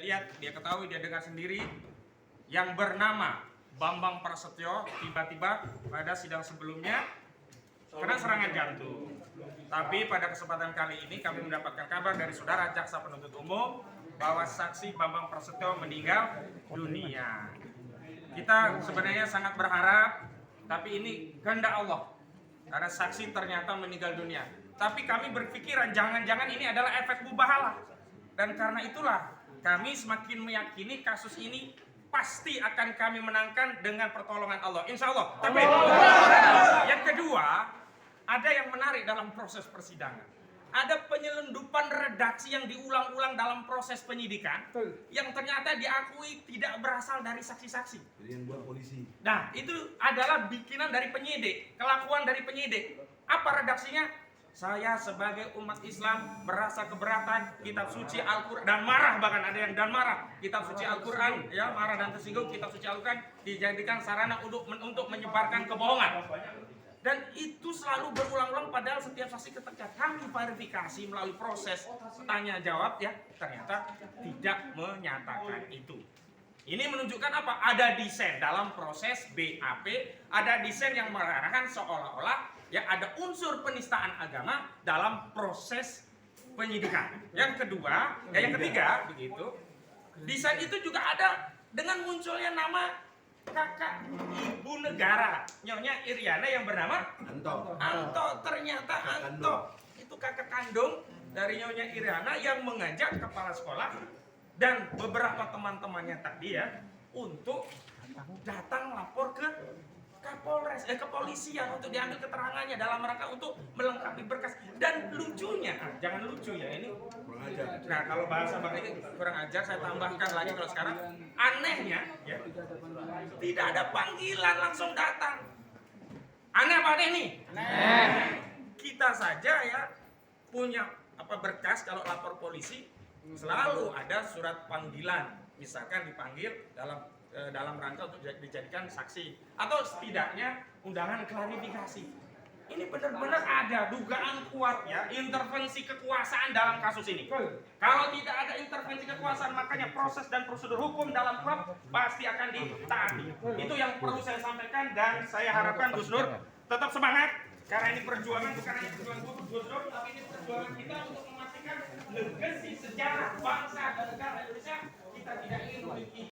lihat, dia ketahui, dia dengar sendiri, yang bernama Bambang Prasetyo tiba-tiba pada sidang sebelumnya kena serangan jantung. Tapi pada kesempatan kali ini kami mendapatkan kabar dari saudara jaksa penuntut umum bahwa saksi Bambang Prasetyo meninggal dunia. Kita sebenarnya sangat berharap, tapi ini kehendak Allah, karena saksi ternyata meninggal dunia. Tapi kami berpikiran jangan-jangan ini adalah efek mubahalah. Dan karena itulah kami semakin meyakini kasus ini pasti akan kami menangkan dengan pertolongan Allah, insya Allah. Tapi yang kedua, ada yang menarik dalam proses persidangan. Ada penyelundupan redaksi yang diulang-ulang dalam proses penyidikan yang ternyata diakui tidak berasal dari saksi-saksi. Jadi yang buat polisi. Nah, itu adalah bikinan dari penyidik, kelakuan dari penyidik. Apa redaksinya? Saya sebagai umat Islam merasa keberatan kitab suci Al-Quran, dan marah, bahkan ada yang dan marah kitab suci Al-Quran, ya, marah dan tersinggung kitab suci Al-Quran dijadikan sarana untuk menyebarkan kebohongan. Dan itu selalu berulang-ulang, padahal setiap saksi ketika kami verifikasi melalui proses tanya jawab, ya, ternyata tidak menyatakan itu. Ini menunjukkan apa? Ada desain dalam proses BAP, ada desain yang mengarahkan seolah-olah ya ada unsur penistaan agama dalam proses penyidikan. Yang kedua, yang ketiga begitu. Desain itu juga ada dengan munculnya nama kakak ibu negara, Nyonya Iriana yang bernama Anto. Ternyata Anto itu kakak kandung dari Nyonya Iriana yang mengajak kepala sekolah dan beberapa teman-temannya tadi ya untuk datang lapor ke Kapolres, kepolisian untuk diambil keterangannya dalam rangka untuk melengkapi berkas. Dan lucunya, jangan lucu ya ini. Nah, kalau bahasa Bang ini kurang ajar, saya tambahkan lagi kalau sekarang anehnya ya, tidak ada panggilan, langsung datang. Aneh apa aneh nih? Aneh. Kita saja ya punya berkas kalau lapor polisi selalu ada surat panggilan, misalkan dipanggil dalam rangka untuk dijadikan saksi atau setidaknya undangan klarifikasi. Ini benar-benar ada dugaan kuat ya intervensi kekuasaan dalam kasus ini. Kalau tidak ada intervensi kekuasaan, makanya proses dan prosedur hukum dalam KUHP pasti akan ditaati. Itu yang perlu saya sampaikan, dan saya harapkan Gus Nur tetap semangat, karena ini perjuangan bukan hanya perjuangan Gus Nur, tapi ini perjuangan kita untuk memastikan legasi sejarah bangsa dan negara Indonesia. Kita tidak ingin memiliki